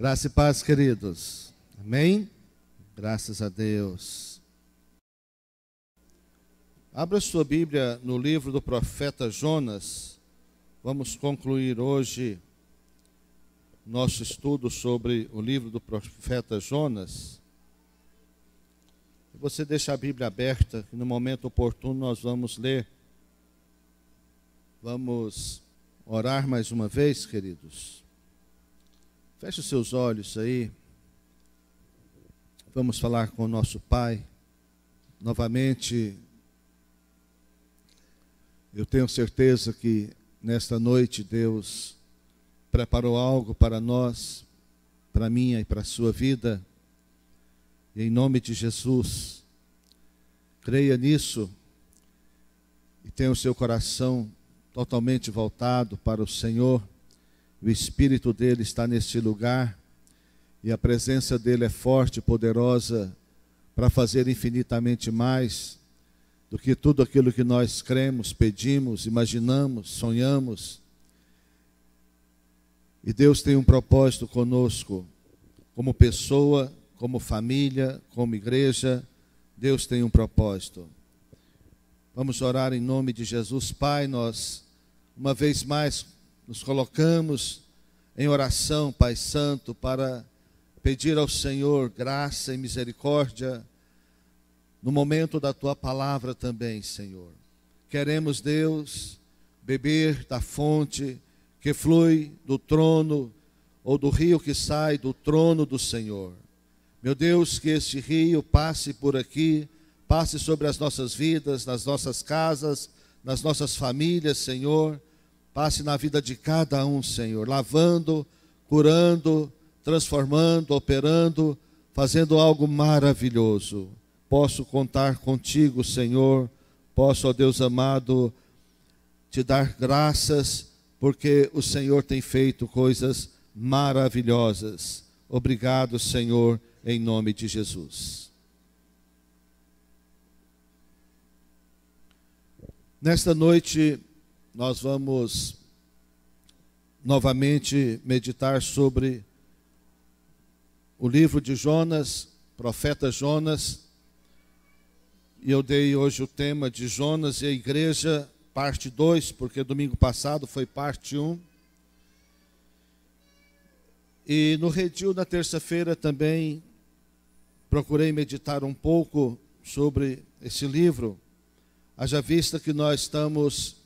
Graça e paz, queridos. Amém? Graças a Deus. Abra sua Bíblia no livro do profeta Jonas. Vamos concluir hoje nosso estudo sobre o livro do profeta Jonas. Você deixa a Bíblia aberta, que no momento oportuno nós vamos ler. Vamos orar mais uma vez, queridos. Feche os seus olhos aí. Vamos falar com o nosso Pai. Novamente, eu tenho certeza que nesta noite Deus preparou algo para nós, para minha e para a sua vida. E em nome de Jesus, creia nisso e tenha o seu coração totalmente voltado para o Senhor. O Espírito dele está neste lugar e a presença dele é forte e poderosa para fazer infinitamente mais do que tudo aquilo que nós cremos, pedimos, imaginamos, sonhamos. E Deus tem um propósito conosco, como pessoa, como família, como igreja. Deus tem um propósito. Vamos orar em nome de Jesus. Pai, nós uma vez mais nos colocamos em oração, Pai Santo, para pedir ao Senhor graça e misericórdia no momento da Tua palavra também, Senhor. Queremos, Deus, beber da fonte que flui do trono ou do rio que sai do trono do Senhor. Meu Deus, que este rio passe por aqui, passe sobre as nossas vidas, nas nossas casas, nas nossas famílias, Senhor. Passe na vida de cada um, Senhor, lavando, curando, transformando, operando, fazendo algo maravilhoso. Posso contar contigo, Senhor. Posso, ó Deus amado, te dar graças, porque o Senhor tem feito coisas maravilhosas. Obrigado, Senhor, em nome de Jesus. Nesta noite, nós vamos novamente meditar sobre o livro de Jonas, profeta Jonas. E eu dei hoje o tema de Jonas e a igreja, parte 2, porque domingo passado foi parte 1. E no redil na terça-feira também procurei meditar um pouco sobre esse livro, haja vista que nós estamos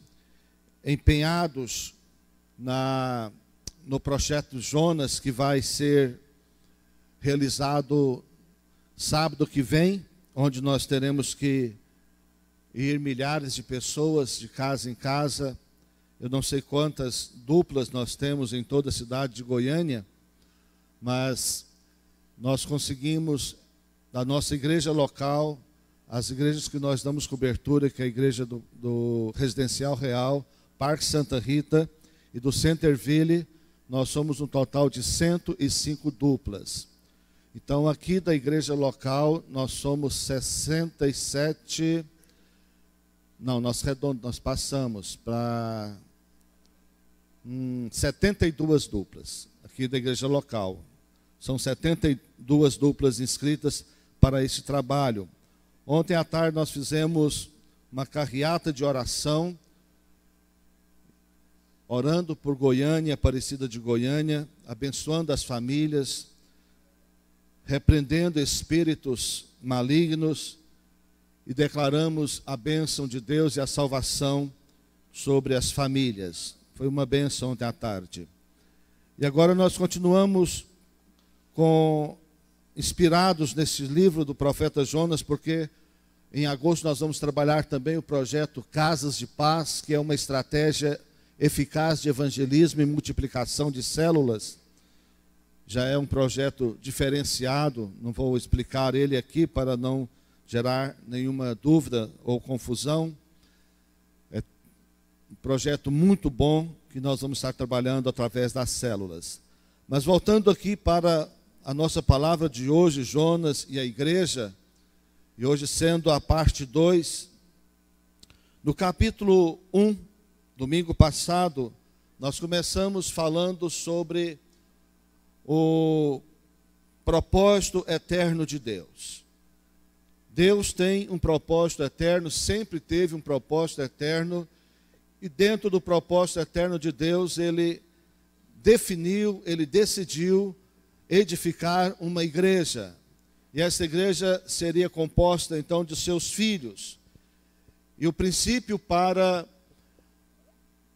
empenhados no projeto Jonas, que vai ser realizado sábado que vem, onde nós teremos que ir milhares de pessoas de casa em casa. Eu não sei quantas duplas nós temos em toda a cidade de Goiânia, mas nós conseguimos, da nossa igreja local, as igrejas que nós damos cobertura, que é a igreja do Residencial Real, Parque Santa Rita e do Centerville, nós somos um total de 105 duplas. Então, aqui da igreja local, nós somos 67... Não, nós passamos para 72 duplas, aqui da igreja local. São 72 duplas inscritas para esse trabalho. Ontem à tarde nós fizemos uma carreata de oração, orando por Goiânia, Aparecida de Goiânia, abençoando as famílias, repreendendo espíritos malignos, e declaramos a bênção de Deus e a salvação sobre as famílias. Foi uma bênção ontem à tarde. E agora nós continuamos inspirados nesse livro do profeta Jonas, porque em agosto nós vamos trabalhar também o projeto Casas de Paz, que é uma estratégia eficaz de evangelismo e multiplicação de células. Já é um projeto diferenciado, não vou explicar ele aqui para não gerar nenhuma dúvida ou confusão. É um projeto muito bom que nós vamos estar trabalhando através das células. Mas voltando aqui para a nossa palavra de hoje, Jonas e a igreja, e hoje sendo a parte 2, no capítulo 1, domingo passado, nós começamos falando sobre o propósito eterno de Deus. Deus tem um propósito eterno, sempre teve um propósito eterno, e dentro do propósito eterno de Deus, Ele definiu, Ele decidiu edificar uma igreja. E essa igreja seria composta então de seus filhos. E o princípio para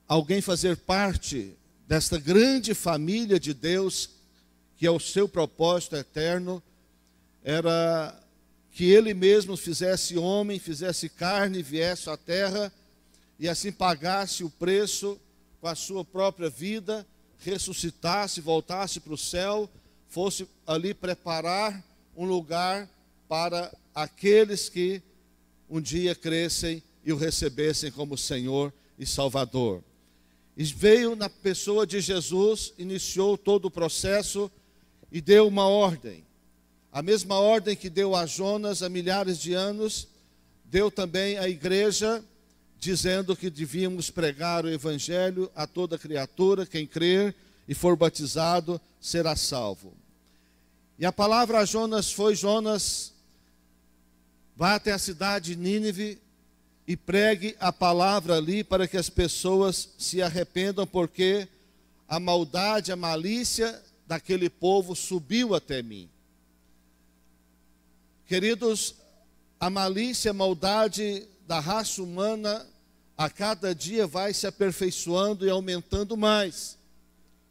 alguém fazer parte desta grande família de Deus, que é o seu propósito eterno, era que Ele mesmo fizesse homem, fizesse carne, viesse à terra e assim pagasse o preço com a sua própria vida, ressuscitasse, voltasse para o céu, fosse ali preparar um lugar para aqueles que um dia crescem e o recebessem como Senhor e Salvador. E veio na pessoa de Jesus, iniciou todo o processo e deu uma ordem. A mesma ordem que deu a Jonas há milhares de anos, deu também à igreja, dizendo que devíamos pregar o evangelho a toda criatura, quem crer e for batizado será salvo. E a palavra a Jonas foi: Jonas, vá até a cidade de Nínive e pregue a palavra ali para que as pessoas se arrependam, porque a maldade, a malícia daquele povo subiu até mim. Queridos, a malícia, a maldade da raça humana a cada dia vai se aperfeiçoando e aumentando mais.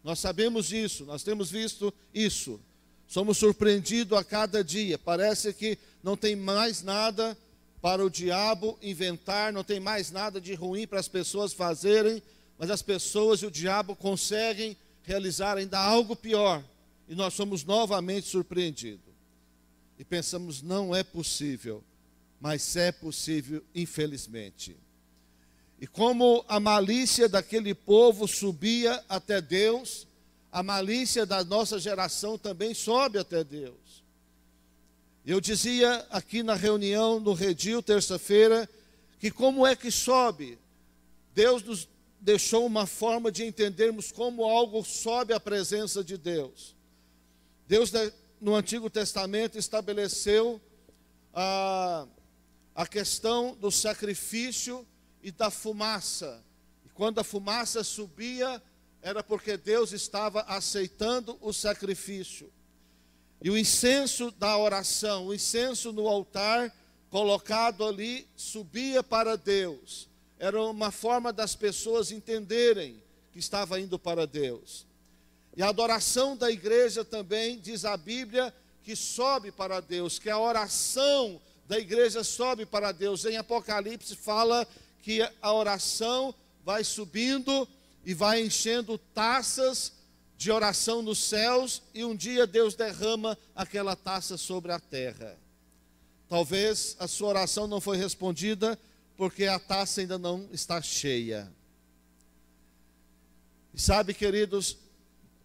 Nós sabemos disso, nós temos visto isso. Somos surpreendidos a cada dia. Parece que não tem mais nada para o diabo inventar, não tem mais nada de ruim para as pessoas fazerem, mas as pessoas e o diabo conseguem realizar ainda algo pior. E nós somos novamente surpreendidos. E pensamos, não é possível, mas é possível, infelizmente. E como a malícia daquele povo subia até Deus, a malícia da nossa geração também sobe até Deus. Eu dizia aqui na reunião, no Redil, terça-feira, que como é que sobe? Deus nos deixou uma forma de entendermos como algo sobe à presença de Deus. Deus, no Antigo Testamento, estabeleceu a questão do sacrifício e da fumaça. E quando a fumaça subia, era porque Deus estava aceitando o sacrifício. E o incenso da oração, o incenso no altar colocado ali, subia para Deus. Era uma forma das pessoas entenderem que estava indo para Deus. E a adoração da igreja também, diz a Bíblia, que sobe para Deus, que a oração da igreja sobe para Deus. Em Apocalipse fala que a oração vai subindo e vai enchendo taças de oração nos céus, e um dia Deus derrama aquela taça sobre a terra. Talvez a sua oração não foi respondida, porque a taça ainda não está cheia. E sabe, queridos,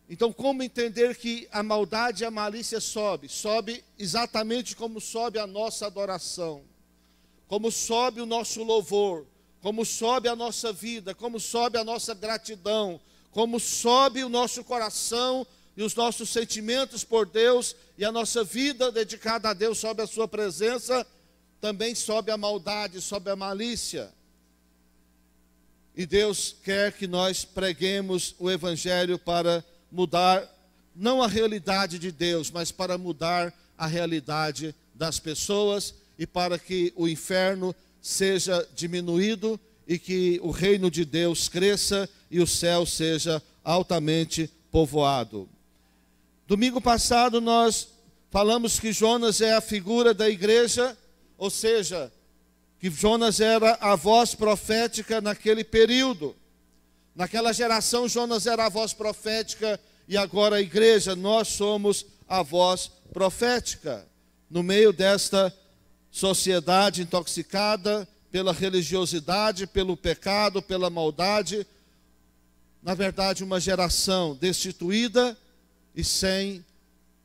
então como entender que a maldade e a malícia sobe? Sobe exatamente como sobe a nossa adoração, como sobe o nosso louvor, como sobe a nossa vida, como sobe a nossa gratidão, como sobe o nosso coração e os nossos sentimentos por Deus, e a nossa vida dedicada a Deus sobe a sua presença, também sobe a maldade, sobe a malícia. E Deus quer que nós preguemos o evangelho para mudar, não a realidade de Deus, mas para mudar a realidade das pessoas, e para que o inferno seja diminuído e que o reino de Deus cresça e o céu seja altamente povoado. Domingo passado nós falamos que Jonas é a figura da igreja, ou seja, que Jonas era a voz profética naquele período. Naquela geração Jonas era a voz profética, e agora a igreja, nós somos a voz profética. No meio desta sociedade intoxicada pela religiosidade, pelo pecado, pela maldade, na verdade uma geração destituída e sem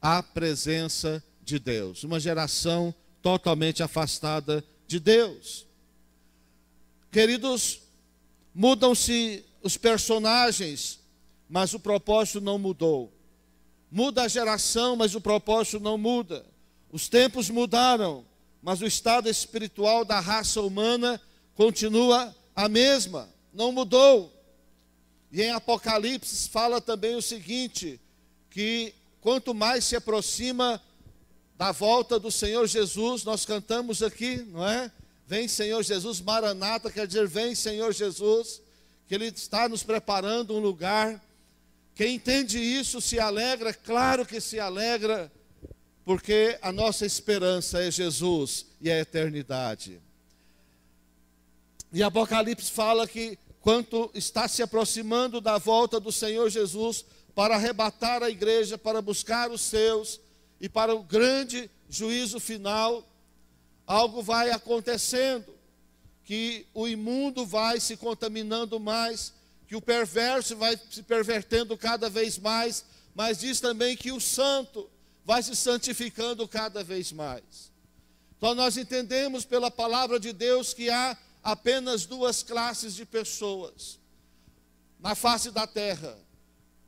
a presença de Deus, uma geração totalmente afastada de Deus. Queridos, mudam-se os personagens, mas o propósito não mudou. Muda a geração, mas o propósito não muda. Os tempos mudaram, mas o estado espiritual da raça humana continua a mesma, não mudou. E em Apocalipse fala também o seguinte, que quanto mais se aproxima da volta do Senhor Jesus, nós cantamos aqui, não é? Vem Senhor Jesus, Maranata, quer dizer, vem Senhor Jesus, que Ele está nos preparando um lugar. Quem entende isso se alegra, claro que se alegra, porque a nossa esperança é Jesus e a eternidade. E Apocalipse fala que quanto está se aproximando da volta do Senhor Jesus para arrebatar a igreja, para buscar os seus e para o grande juízo final, algo vai acontecendo, que o imundo vai se contaminando mais, que o perverso vai se pervertendo cada vez mais, mas diz também que o santo vai se santificando cada vez mais. Então nós entendemos pela palavra de Deus que há apenas duas classes de pessoas na face da terra.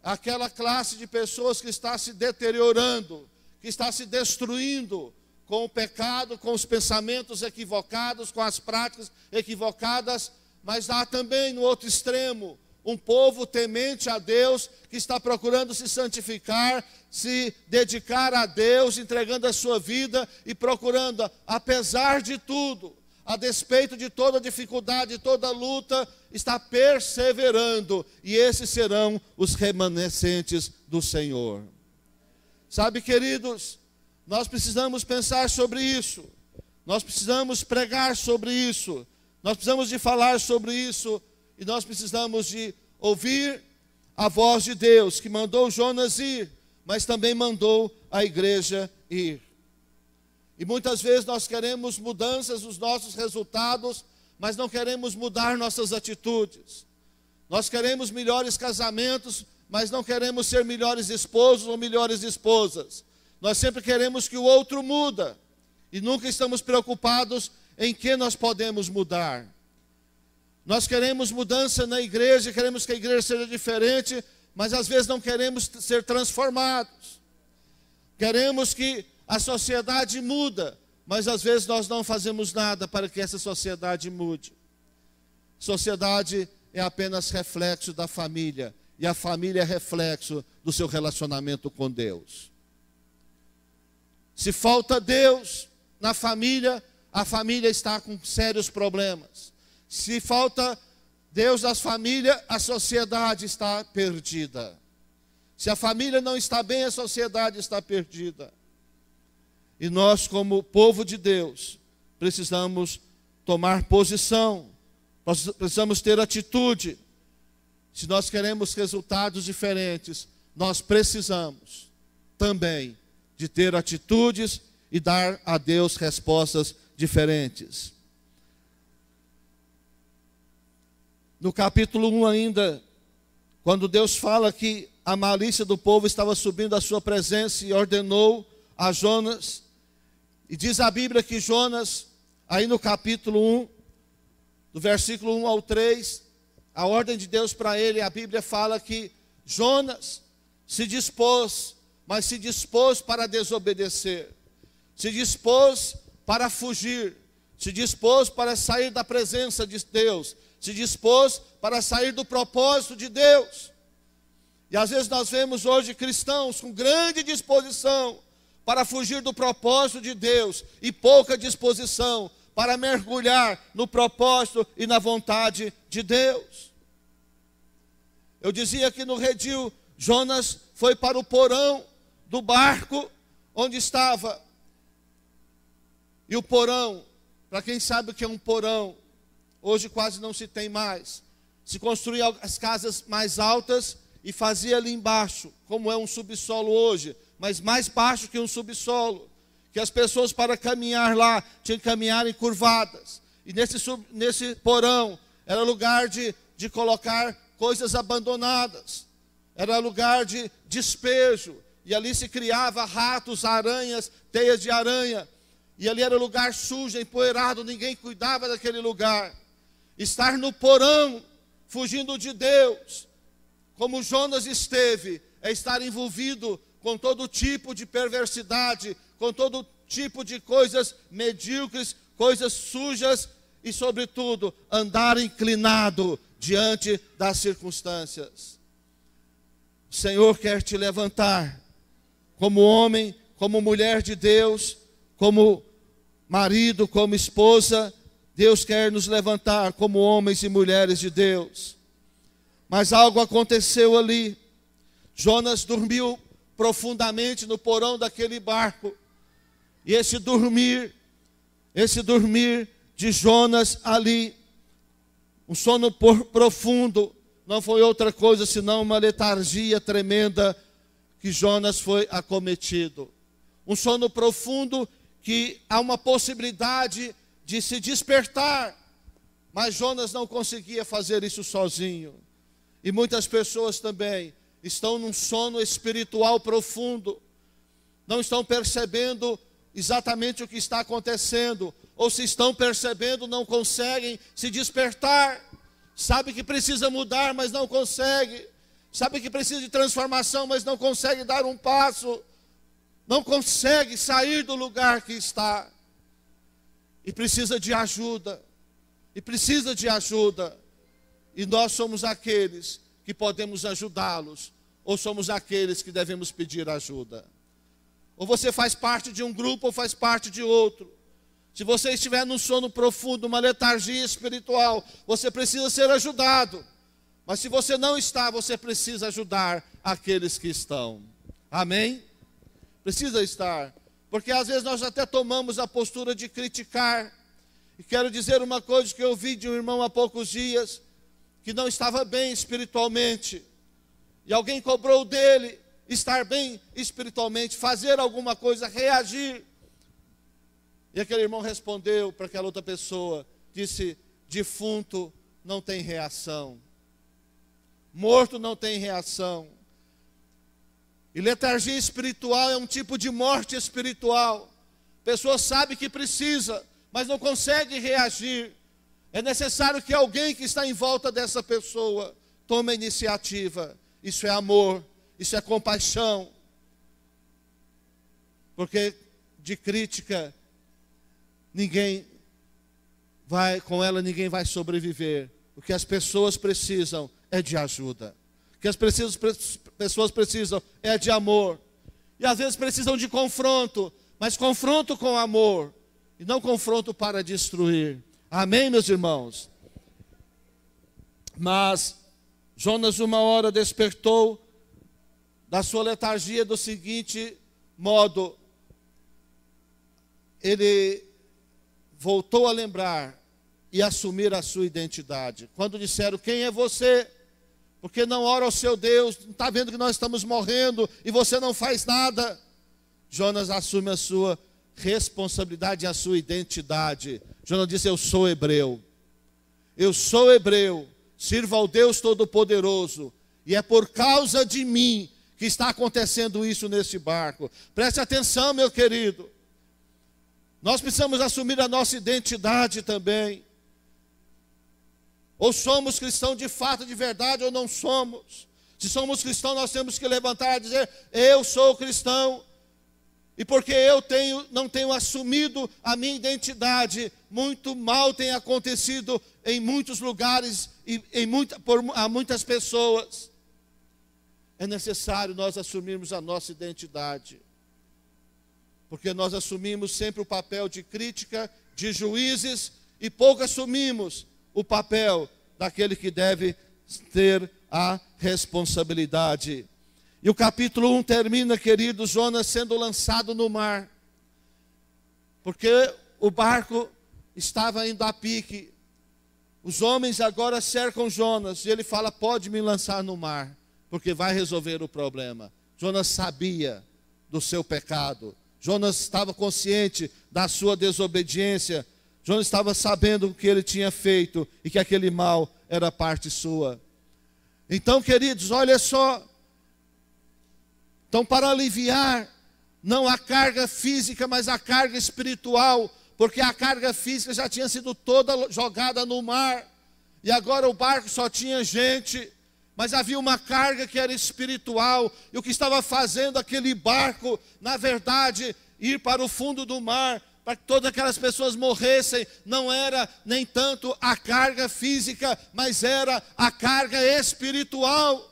Aquela classe de pessoas que está se deteriorando, que está se destruindo com o pecado, com os pensamentos equivocados, com as práticas equivocadas, mas há também no outro extremo um povo temente a Deus, que está procurando se santificar, se dedicar a Deus, entregando a sua vida e procurando, apesar de tudo, a despeito de toda dificuldade, toda luta, está perseverando, e esses serão os remanescentes do Senhor. Sabe, queridos, nós precisamos pensar sobre isso, nós precisamos pregar sobre isso, nós precisamos de falar sobre isso, e nós precisamos de ouvir a voz de Deus, que mandou Jonas ir, mas também mandou a igreja ir. E muitas vezes nós queremos mudanças nos nossos resultados, mas não queremos mudar nossas atitudes. Nós queremos melhores casamentos, mas não queremos ser melhores esposos ou melhores esposas. Nós sempre queremos que o outro muda, e nunca estamos preocupados em que nós podemos mudar. Nós queremos mudança na igreja, queremos que a igreja seja diferente, mas às vezes não queremos ser transformados. Queremos que a sociedade muda, mas às vezes nós não fazemos nada para que essa sociedade mude. Sociedade é apenas reflexo da família, e a família é reflexo do seu relacionamento com Deus. Se falta Deus na família, a família está com sérios problemas. Se falta Deus nas famílias, a sociedade está perdida. Se a família não está bem, a sociedade está perdida. E nós, como povo de Deus, precisamos tomar posição, nós precisamos ter atitude. Se nós queremos resultados diferentes, nós precisamos também de ter atitudes e dar a Deus respostas diferentes. No capítulo 1 ainda, quando Deus fala que a malícia do povo estava subindo à sua presença e ordenou a Jonas, e diz a Bíblia que Jonas, aí no capítulo 1, do versículo 1 ao 3, a ordem de Deus para ele, a Bíblia fala que Jonas se dispôs, mas se dispôs para desobedecer, se dispôs para fugir, se dispôs para sair da presença de Deus, se dispôs para sair do propósito de Deus. E às vezes nós vemos hoje cristãos com grande disposição para fugir do propósito de Deus e pouca disposição para mergulhar no propósito e na vontade de Deus. Eu dizia que no redil, Jonas foi para o porão do barco onde estava. E o porão, para quem sabe o que é um porão, hoje quase não se tem mais. Se construía as casas mais altas e fazia ali embaixo, como é um subsolo hoje, mas mais baixo que um subsolo, que as pessoas para caminhar lá tinham que caminhar encurvadas. E nesse porão era lugar de colocar coisas abandonadas, era lugar de despejo, e ali se criava ratos, aranhas, teias de aranha, e ali era lugar sujo, empoeirado, ninguém cuidava daquele lugar. Estar no porão, fugindo de Deus, como Jonas esteve, é estar envolvido com todo tipo de perversidade, com todo tipo de coisas medíocres, coisas sujas e, sobretudo, andar inclinado diante das circunstâncias. O Senhor quer te levantar como homem, como mulher de Deus, como marido, como esposa. Deus quer nos levantar como homens e mulheres de Deus. Mas algo aconteceu ali. Jonas dormiu profundamente no porão daquele barco. E esse dormir de Jonas ali, um sono profundo, não foi outra coisa senão uma letargia tremenda que Jonas foi acometido. Um sono profundo que há uma possibilidade de se despertar, mas Jonas não conseguia fazer isso sozinho. E muitas pessoas também estão num sono espiritual profundo, não estão percebendo exatamente o que está acontecendo, ou se estão percebendo, não conseguem se despertar. Sabe que precisa mudar, mas não consegue. Sabe que precisa de transformação, mas não consegue dar um passo. Não consegue sair do lugar que está. E precisa de ajuda. E nós somos aqueles que podemos ajudá-los, ou somos aqueles que devemos pedir ajuda. Ou você faz parte de um grupo, ou faz parte de outro. Se você estiver num sono profundo, uma letargia espiritual, você precisa ser ajudado. Mas se você não está, você precisa ajudar aqueles que estão. Amém? Precisa estar. Porque às vezes nós até tomamos a postura de criticar. E quero dizer uma coisa que eu ouvi de um irmão há poucos dias, que não estava bem espiritualmente. E alguém cobrou dele estar bem espiritualmente, fazer alguma coisa, reagir. E aquele irmão respondeu para aquela outra pessoa, disse: defunto não tem reação, morto não tem reação. E letargia espiritual é um tipo de morte espiritual. A pessoa sabe que precisa, mas não consegue reagir. É necessário que alguém que está em volta dessa pessoa tome a iniciativa. Isso é amor, isso é compaixão. Porque de crítica, com ela ninguém vai sobreviver. O que as pessoas precisam é de ajuda. O que as pessoas precisam é de amor. E às vezes precisam de confronto, mas confronto com amor, e não confronto para destruir. Amém, meus irmãos? Mas Jonas uma hora despertou da sua letargia do seguinte modo. Ele voltou a lembrar e assumir a sua identidade. Quando disseram: quem é você? Porque não ora ao seu Deus? Não está vendo que nós estamos morrendo e você não faz nada? Jonas assume a sua responsabilidade e a sua identidade. Jonas disse: eu sou hebreu. Eu sou hebreu. Sirvo ao Deus Todo-Poderoso. E é por causa de mim que está acontecendo isso nesse barco. Preste atenção, meu querido. Nós precisamos assumir a nossa identidade também. Ou somos cristãos de fato, de verdade, ou não somos. Se somos cristãos, nós temos que levantar e dizer: eu sou cristão. E porque eu não tenho assumido a minha identidade, muito mal tem acontecido em muitos lugares e a muitas pessoas. É necessário nós assumirmos a nossa identidade. Porque nós assumimos sempre o papel de crítica, de juízes, e pouco assumimos o papel daquele que deve ter a responsabilidade. E o capítulo 1 termina, querido, Jonas sendo lançado no mar. Porque o barco estava indo a pique. Os homens agora cercam Jonas, e ele fala: pode me lançar no mar, porque vai resolver o problema. Jonas sabia do seu pecado. Jonas estava consciente da sua desobediência. Jonas estava sabendo o que ele tinha feito e que aquele mal era parte sua. Então, queridos, olha só. Então, para aliviar, não a carga física, mas a carga espiritual, porque a carga física já tinha sido toda jogada no mar, e agora o barco só tinha gente, Mas havia uma carga que era espiritual, e o que estava fazendo aquele barco, na verdade, ir para o fundo do mar, para que todas aquelas pessoas morressem, não era nem tanto a carga física, mas era a carga espiritual.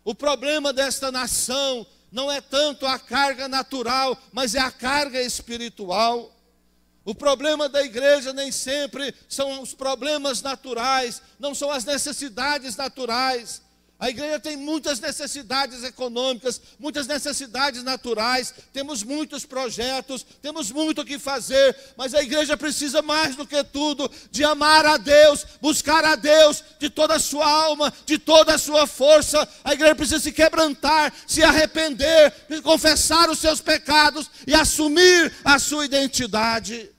O problema desta nação não é tanto a carga natural, mas é a carga espiritual. O problema da igreja nem sempre são os problemas naturais, não são as necessidades naturais. A igreja tem muitas necessidades econômicas, muitas necessidades naturais, temos muitos projetos, temos muito o que fazer, mas a igreja precisa mais do que tudo de amar a Deus, buscar a Deus de toda a sua alma, de toda a sua força. A igreja precisa se quebrantar, se arrepender, confessar os seus pecados e assumir a sua identidade.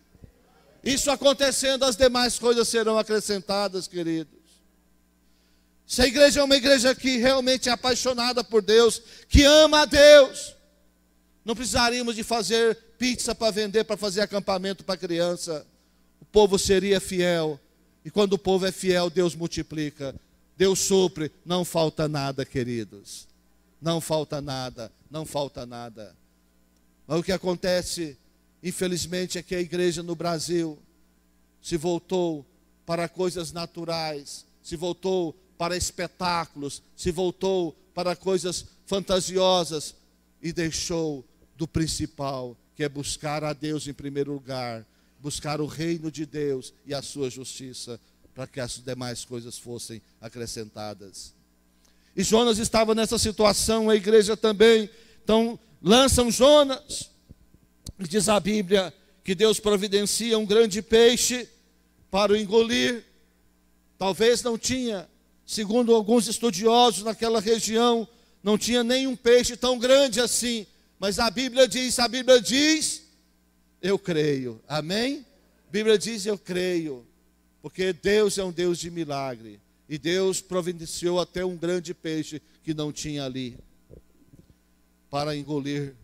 Isso acontecendo, as demais coisas serão acrescentadas, queridos. Se a igreja é uma igreja que realmente é apaixonada por Deus, que ama a Deus, não precisaríamos de fazer pizza para vender, para fazer acampamento para criança. O povo seria fiel, e quando o povo é fiel, Deus multiplica, Deus supre, não falta nada, queridos. Não falta nada, não falta nada. Mas o que acontece, infelizmente, é que a igreja no Brasil se voltou para coisas naturais, se voltou para espetáculos, se voltou para coisas fantasiosas e deixou do principal, que é buscar a Deus em primeiro lugar, buscar o reino de Deus e a sua justiça, para que as demais coisas fossem acrescentadas. E Jonas estava nessa situação, a igreja também. Então lançam Jonas, e diz a Bíblia que Deus providencia um grande peixe para o engolir. Talvez não tinha, segundo alguns estudiosos naquela região, não tinha nenhum peixe tão grande assim. Mas a Bíblia diz, eu creio. Amém? A Bíblia diz, eu creio. Porque Deus é um Deus de milagre. E Deus providenciou até um grande peixe que não tinha ali, para engolir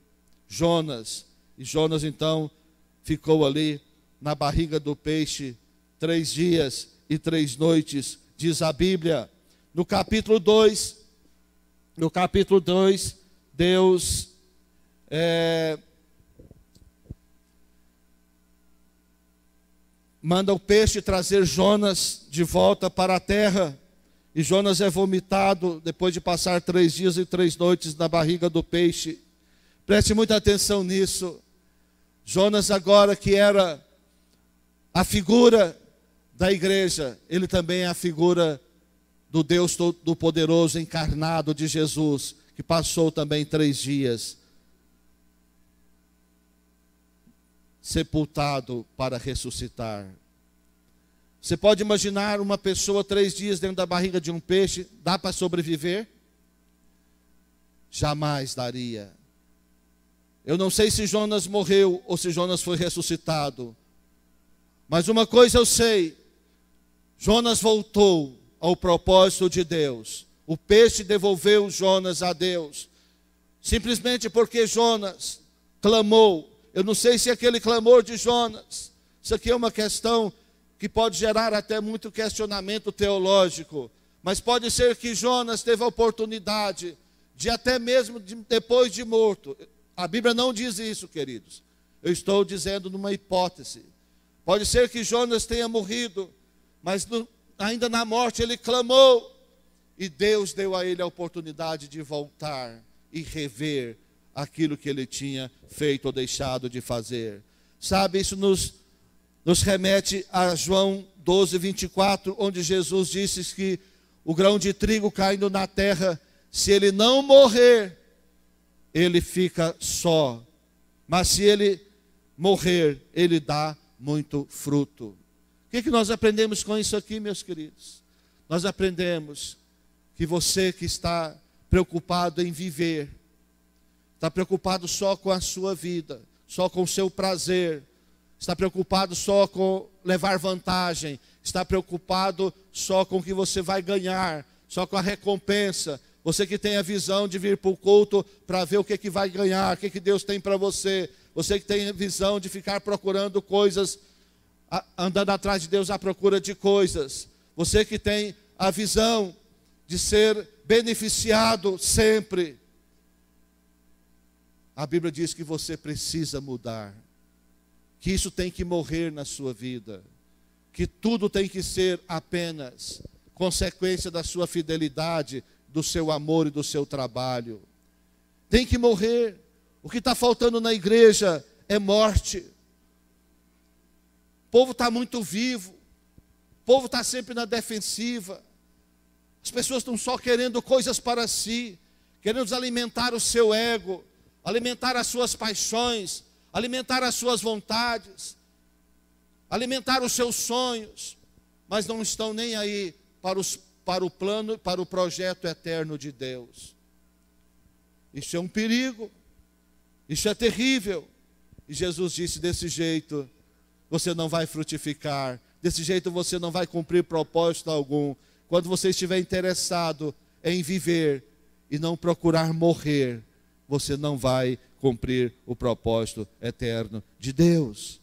Jonas. E Jonas então ficou ali na barriga do peixe 3 dias e 3 noites, diz a Bíblia. No capítulo 2, Deus manda o peixe trazer Jonas de volta para a terra. E Jonas é vomitado depois de passar 3 dias e 3 noites na barriga do peixe. Preste muita atenção nisso. Jonas agora, que era a figura da igreja, ele também é a figura do Deus Todo-Poderoso encarnado de Jesus, que passou também 3 dias sepultado para ressuscitar. Você pode imaginar uma pessoa 3 dias dentro da barriga de um peixe, dá para sobreviver? Jamais daria. Eu não sei se Jonas morreu ou se Jonas foi ressuscitado, mas uma coisa eu sei: Jonas voltou ao propósito de Deus. O peixe devolveu Jonas a Deus, simplesmente porque Jonas clamou. Eu não sei se aquele clamor de Jonas, isso aqui é uma questão que pode gerar até muito questionamento teológico, mas pode ser que Jonas teve a oportunidade de, até mesmo depois de morto, a Bíblia não diz isso, queridos, eu estou dizendo numa hipótese, pode ser que Jonas tenha morrido, mas ainda na morte ele clamou, e Deus deu a ele a oportunidade de voltar e rever aquilo que ele tinha feito ou deixado de fazer. Sabe, isso nos remete a João 12, 24, onde Jesus disse que o grão de trigo caindo na terra, se ele não morrer, ele fica só, mas se ele morrer, ele dá muito fruto. O que nós aprendemos com isso aqui, meus queridos? Nós aprendemos que você que está preocupado em viver, está preocupado só com a sua vida, só com o seu prazer, está preocupado só com levar vantagem, está preocupado só com o que você vai ganhar, só com a recompensa. Você que tem a visão de vir para o culto para ver o que vai ganhar, o que Deus tem para você. Você que tem a visão de ficar procurando coisas, andando atrás de Deus à procura de coisas. Você que tem a visão de ser beneficiado sempre. A Bíblia diz que você precisa mudar, que isso tem que morrer na sua vida, que tudo tem que ser apenas consequência da sua fidelidade, do seu amor e do seu trabalho. Tem que morrer. O que está faltando na igreja é morte. O povo está muito vivo, o povo está sempre na defensiva. As pessoas estão só querendo coisas para si, querendo alimentar o seu ego, alimentar as suas paixões, alimentar as suas vontades, alimentar os seus sonhos, mas não estão nem aí para o plano, para o projeto eterno de Deus. Isso é um perigo, isso é terrível. E Jesus disse: desse jeito você não vai frutificar, desse jeito você não vai cumprir propósito algum. Quando você estiver interessado em viver e não procurar morrer, você não vai cumprir o propósito eterno de Deus.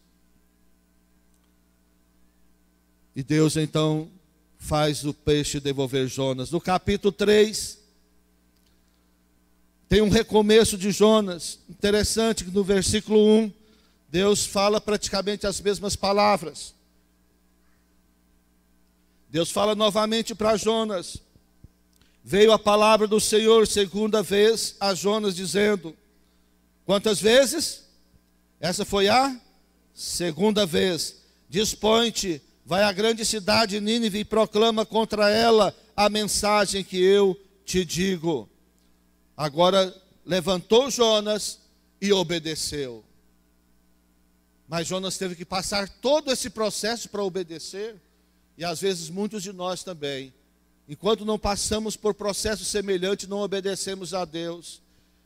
E Deus então faz o peixe devolver Jonas. No capítulo 3, tem um recomeço de Jonas. Interessante que no versículo 1, Deus fala praticamente as mesmas palavras. Deus fala novamente para Jonas: veio a palavra do Senhor segunda vez a Jonas, dizendo... Quantas vezes? Essa foi a segunda vez. Dispõe-te, vai à grande cidade Nínive e proclama contra ela a mensagem que eu te digo. Agora levantou Jonas e obedeceu. Mas Jonas teve que passar todo esse processo para obedecer. E às vezes muitos de nós também, enquanto não passamos por processo semelhante, não obedecemos a Deus.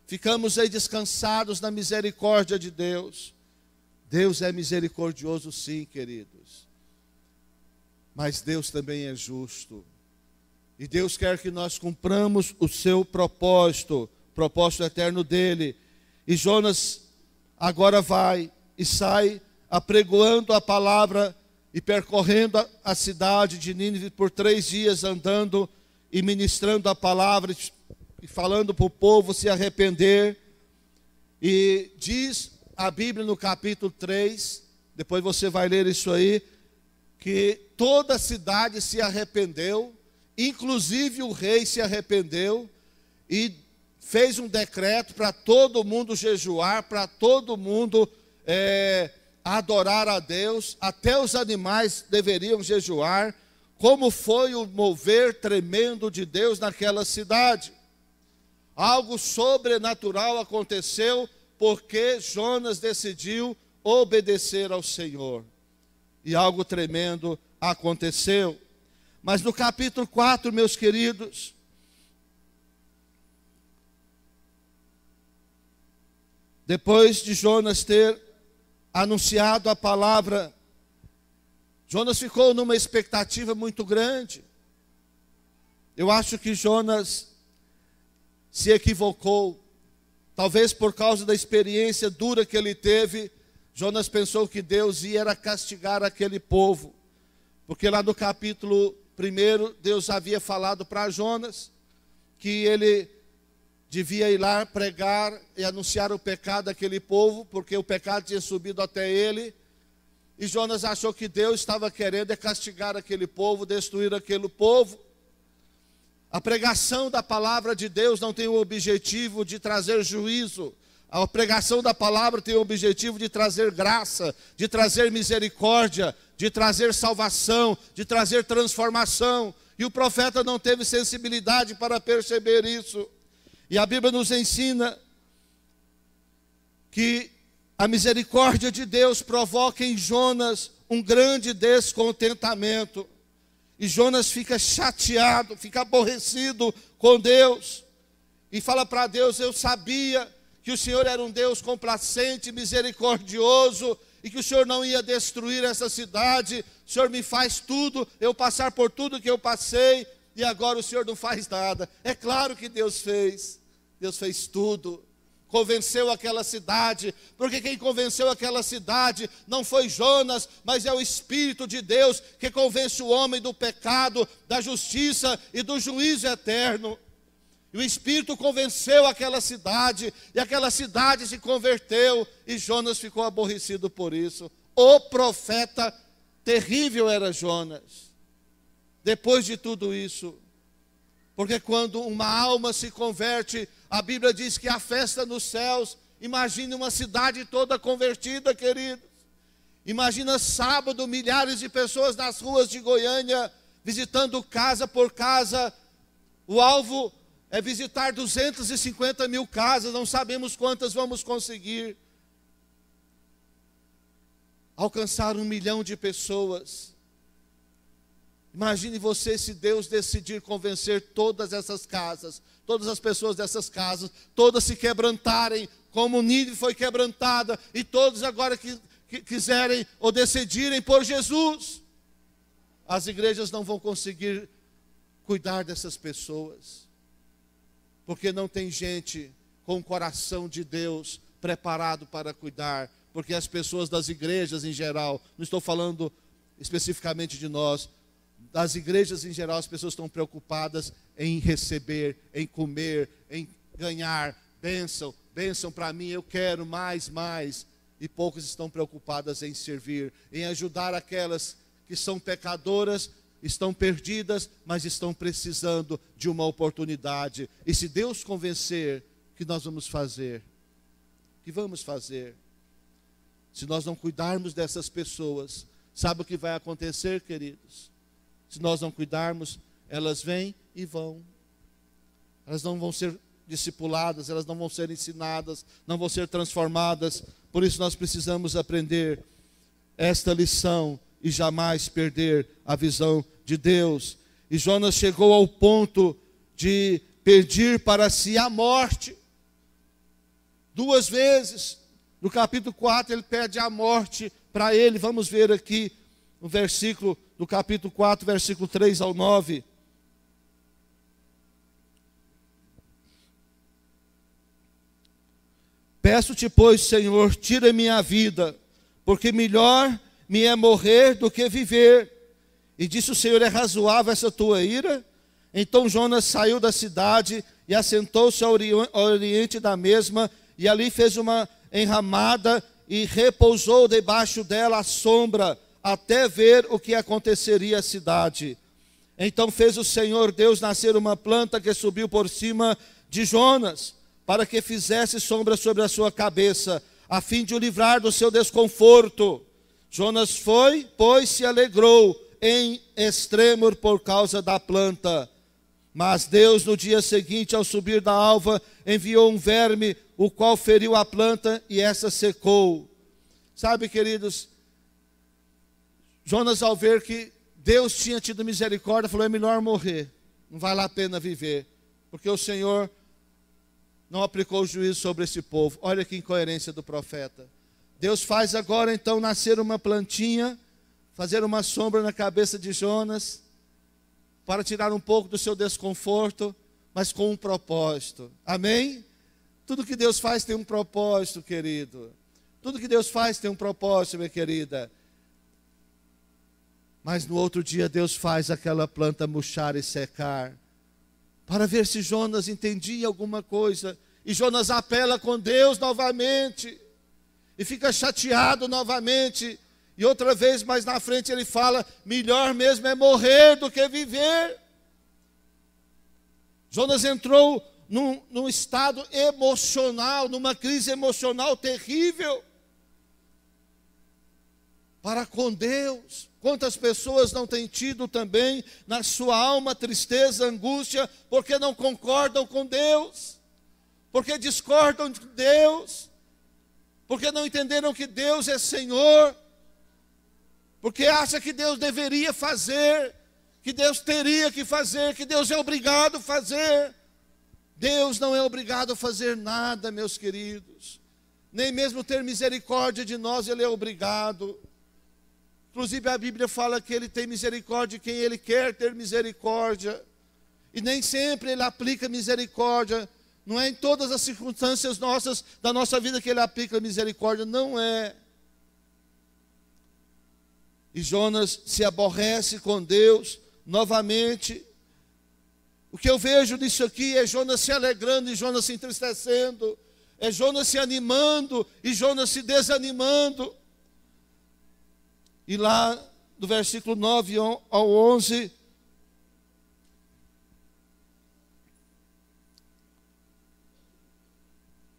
Ficamos aí descansados na misericórdia de Deus. Deus é misericordioso sim, queridos. Mas Deus também é justo. E Deus quer que nós cumpramos o seu propósito, o propósito eterno dele. E Jonas agora vai e sai apregoando a palavra e percorrendo a cidade de Nínive por 3 dias, andando e ministrando a palavra e falando para o povo se arrepender. E diz a Bíblia no capítulo 3, depois você vai ler isso aí, que toda a cidade se arrependeu, inclusive o rei se arrependeu e fez um decreto para todo mundo jejuar, para todo mundo adorar a Deus, até os animais deveriam jejuar. Como foi o mover tremendo de Deus naquela cidade. Algo sobrenatural aconteceu porque Jonas decidiu obedecer ao Senhor. E algo tremendo aconteceu. Mas no capítulo 4, meus queridos, depois de Jonas ter anunciado a palavra, Jonas ficou numa expectativa muito grande. Eu acho que Jonas se equivocou. Talvez por causa da experiência dura que ele teve, Jonas pensou que Deus ia castigar aquele povo. Porque lá no capítulo 1, Deus havia falado para Jonas que ele devia ir lá pregar e anunciar o pecado daquele povo, porque o pecado tinha subido até ele. E Jonas achou que Deus estava querendo castigar aquele povo, destruir aquele povo. A pregação da palavra de Deus não tem o objetivo de trazer juízo. A pregação da palavra tem o objetivo de trazer graça, de trazer misericórdia, de trazer salvação, de trazer transformação. E o profeta não teve sensibilidade para perceber isso. E a Bíblia nos ensina que a misericórdia de Deus provoca em Jonas um grande descontentamento. E Jonas fica chateado, fica aborrecido com Deus. E fala para Deus: eu sabia que o Senhor era um Deus complacente, misericordioso, e que o Senhor não ia destruir essa cidade. O Senhor me faz tudo, eu passar por tudo que eu passei, e agora o Senhor não faz nada. É claro que Deus fez tudo. Convenceu aquela cidade, porque quem convenceu aquela cidade não foi Jonas, mas é o Espírito de Deus que convence o homem do pecado, da justiça e do juízo eterno. E o Espírito convenceu aquela cidade, e aquela cidade se converteu, e Jonas ficou aborrecido por isso. O profeta terrível era Jonas. Depois de tudo isso, porque quando uma alma se converte, a Bíblia diz que há festa nos céus. Imagine uma cidade toda convertida, queridos. Imagina sábado, milhares de pessoas nas ruas de Goiânia, visitando casa por casa. O alvo é visitar 250 mil casas, não sabemos quantas vamos conseguir. Alcançar 1 milhão de pessoas. Imagine você se Deus decidir convencer todas essas casas, todas as pessoas dessas casas, todas se quebrantarem, como Nínive foi quebrantada, e todos agora que quiserem ou decidirem por Jesus. As igrejas não vão conseguir cuidar dessas pessoas, porque não tem gente com o coração de Deus preparado para cuidar, porque as pessoas das igrejas em geral, não estou falando especificamente de nós, das igrejas em geral, as pessoas estão preocupadas em receber, em comer, em ganhar, bênção para mim, eu quero mais, e poucas estão preocupadas em servir, em ajudar aquelas que são pecadoras, estão perdidas, mas estão precisando de uma oportunidade. E se Deus convencer, o que nós vamos fazer? O que vamos fazer? Se nós não cuidarmos dessas pessoas, sabe o que vai acontecer, queridos? Se nós não cuidarmos, elas vêm e vão. Elas não vão ser discipuladas, elas não vão ser ensinadas, não vão ser transformadas. Por isso nós precisamos aprender esta lição e jamais perder a visão de Deus. E Jonas chegou ao ponto de pedir para si a morte. 2 vezes. No capítulo 4 ele pede a morte para ele. Vamos ver aqui no versículo do capítulo 4, versículo 3 ao 9. Peço-te, pois, Senhor, tira minha vida, porque melhor me é morrer do que viver. E disse o Senhor: é razoável essa tua ira? Então Jonas saiu da cidade e assentou-se ao oriente da mesma, e ali fez uma enramada e repousou debaixo dela à sombra, até ver o que aconteceria à cidade. Então fez o Senhor Deus nascer uma planta que subiu por cima de Jonas, para que fizesse sombra sobre a sua cabeça, a fim de o livrar do seu desconforto. Jonas foi, pois se alegrou em extremo por causa da planta. Mas Deus, no dia seguinte, ao subir da alva, enviou um verme, o qual feriu a planta e essa secou. Sabe, queridos, Jonas, ao ver que Deus tinha tido misericórdia, falou: é melhor morrer, não vale a pena viver, porque o Senhor não aplicou o juízo sobre esse povo. Olha que incoerência do profeta. Deus faz agora então nascer uma plantinha, fazer uma sombra na cabeça de Jonas, para tirar um pouco do seu desconforto, mas com um propósito. Amém? Tudo que Deus faz tem um propósito, querido. Tudo que Deus faz tem um propósito, minha querida. Mas no outro dia Deus faz aquela planta murchar e secar, para ver se Jonas entendia alguma coisa. E Jonas apela com Deus novamente, e fica chateado novamente. E outra vez mais na frente ele fala: melhor mesmo é morrer do que viver. Jonas entrou num estado emocional, numa crise emocional terrível, para com Deus. Quantas pessoas não têm tido também na sua alma tristeza, angústia, porque não concordam com Deus, porque discordam de Deus, porque não entenderam que Deus é Senhor, porque acham que Deus deveria fazer, que Deus teria que fazer, que Deus é obrigado a fazer. Deus não é obrigado a fazer nada, meus queridos, nem mesmo ter misericórdia de nós Ele é obrigado. Inclusive a Bíblia fala que Ele tem misericórdia de quem Ele quer ter misericórdia. E nem sempre Ele aplica misericórdia. Não é em todas as circunstâncias nossas, da nossa vida, que Ele aplica misericórdia. Não é. E Jonas se aborrece com Deus novamente. O que eu vejo nisso aqui é Jonas se alegrando e Jonas se entristecendo. É Jonas se animando e Jonas se desanimando. E lá do versículo 9 ao 11...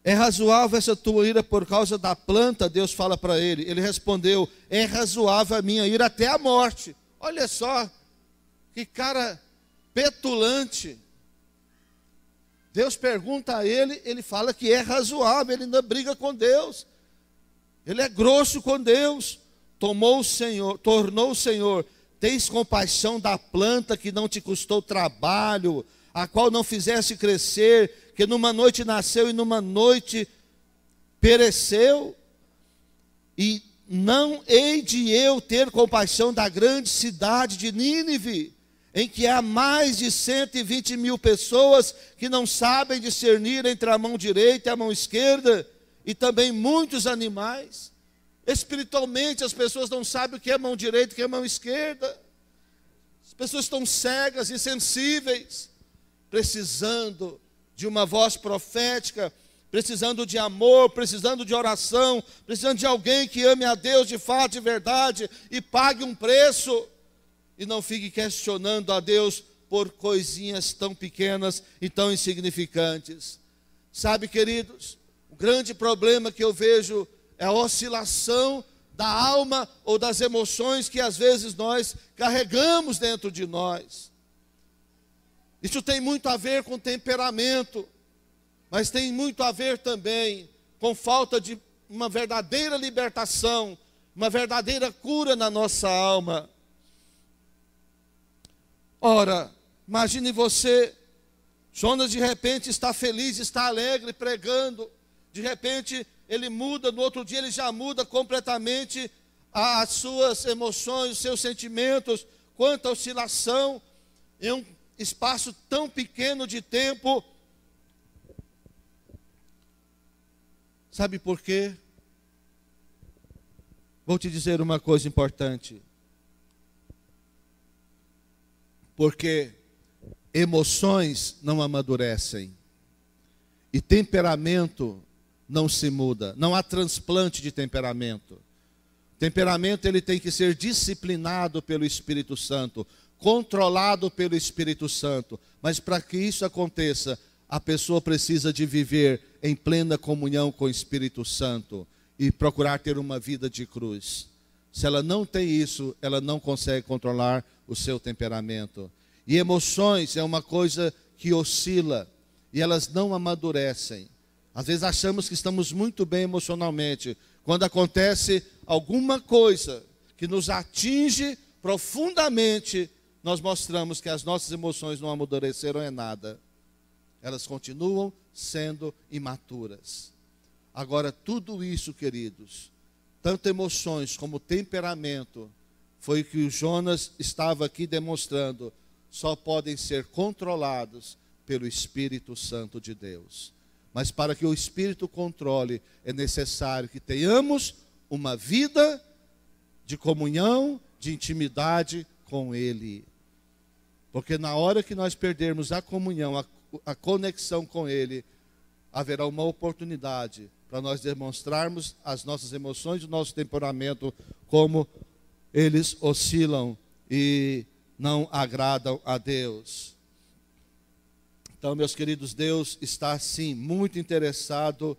é razoável essa tua ira por causa da planta? Deus fala para ele. Ele respondeu, é razoável a minha ira até a morte. Olha só, que cara petulante. Deus pergunta a ele, ele fala que é razoável, ele ainda briga com Deus. Ele é grosso com Deus. Tornou o Senhor, tens compaixão da planta que não te custou trabalho, a qual não fizeste crescer, que numa noite nasceu e numa noite pereceu? E não hei de eu ter compaixão da grande cidade de Nínive, em que há mais de 120 mil pessoas que não sabem discernir entre a mão direita e a mão esquerda, e também muitos animais. Espiritualmente as pessoas não sabem o que é mão direita e o que é mão esquerda. As pessoas estão cegas, insensíveis, precisando de uma voz profética, precisando de amor, precisando de oração, precisando de alguém que ame a Deus de fato, de verdade, e pague um preço, e não fique questionando a Deus por coisinhas tão pequenas e tão insignificantes. Sabe, queridos, o grande problema que eu vejo é a oscilação da alma ou das emoções que às vezes nós carregamos dentro de nós. Isso tem muito a ver com temperamento, mas tem muito a ver também com falta de uma verdadeira libertação, uma verdadeira cura na nossa alma. Ora, imagine você, Jonas de repente está feliz, está alegre, pregando, de repente ele muda, no outro dia ele já muda completamente as suas emoções, os seus sentimentos, quanta oscilação em um espaço tão pequeno de tempo. Sabe por quê? Vou te dizer uma coisa importante. Porque emoções não amadurecem e temperamento não se muda. Não há transplante de temperamento. Temperamento ele tem que ser disciplinado pelo Espírito Santo, controlado pelo Espírito Santo. Mas para que isso aconteça, a pessoa precisa de viver em plena comunhão com o Espírito Santo e procurar ter uma vida de cruz. Se ela não tem isso, ela não consegue controlar o seu temperamento. E emoções é uma coisa que oscila e elas não amadurecem. Às vezes achamos que estamos muito bem emocionalmente. Quando acontece alguma coisa que nos atinge profundamente, nós mostramos que as nossas emoções não amadureceram em nada. Elas continuam sendo imaturas. Agora, tudo isso, queridos, tanto emoções como temperamento, foi o que o Jonas estava aqui demonstrando, só podem ser controlados pelo Espírito Santo de Deus. Mas para que o Espírito controle, é necessário que tenhamos uma vida de comunhão, de intimidade com Ele. Porque na hora que nós perdermos a comunhão, a conexão com Ele, haverá uma oportunidade para nós demonstrarmos as nossas emoções, o nosso temperamento, como eles oscilam e não agradam a Deus. Então, meus queridos, Deus está sim muito interessado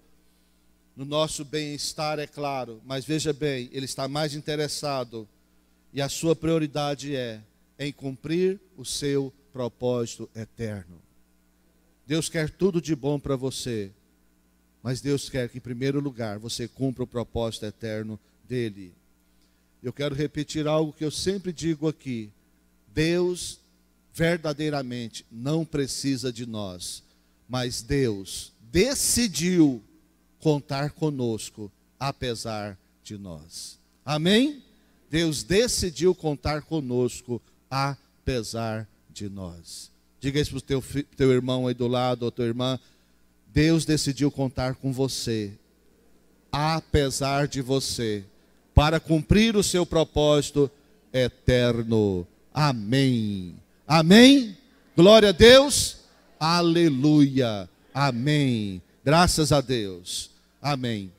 no nosso bem-estar, é claro, mas veja bem, Ele está mais interessado e a sua prioridade é em cumprir o seu propósito eterno. Deus quer tudo de bom para você, mas Deus quer que em primeiro lugar você cumpra o propósito eterno dele. Eu quero repetir algo que eu sempre digo aqui: Deus verdadeiramente não precisa de nós, mas Deus decidiu contar conosco apesar de nós. Amém? Deus decidiu contar conosco apesar de nós. Diga isso para o teu irmão aí do lado, ou tua irmã: Deus decidiu contar com você, apesar de você, para cumprir o seu propósito eterno. Amém. Amém? Glória a Deus. Aleluia. Amém. Graças a Deus. Amém.